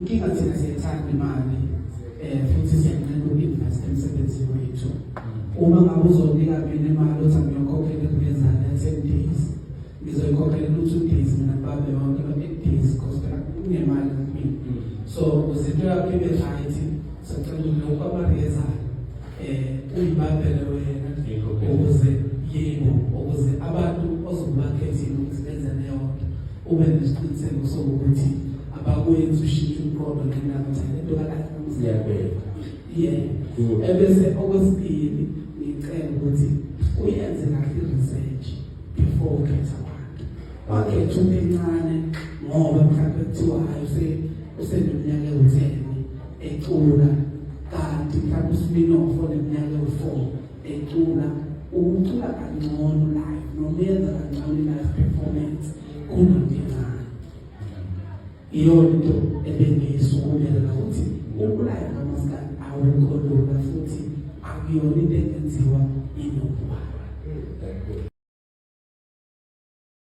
Inkinga thina siyethanda imali futhi siyanqena uku-invest emsebenzini wethu. Uma ngabe uzonika mina imali othi ngiyokhokhela kulezana 10 days, ngizoyikhokhela ku-2 days mina babe yonke lo 8 days because phela kunemali kimi. So uzinto yakho ibe right, sicela lokho abarezayo uyibambele wena ukuze yebo ukuze abantu ozobakhethile ukuthi benze leyo ube nesiqiniseko sokuthi abakwenza ushintsho umqondo ngendaba into kalahluziyabela ebese okwesibili ngicela ukuthi uyenze kahle research before ukhetha abantu wakhetha umncane ngoba mhlawumbe kuthiwa hayi useneminyaka ewu-10 ecula kanti mhlawumbe uSminoff oneminyaka ewu-4 ecula ucula kangcono live noma uyenza kangcono live performance kunomncane. Iyona into ebengiyisukumela ukuthi ukulaya ngamaskandi awukholula futhi akuyona into engenziwa inokubala.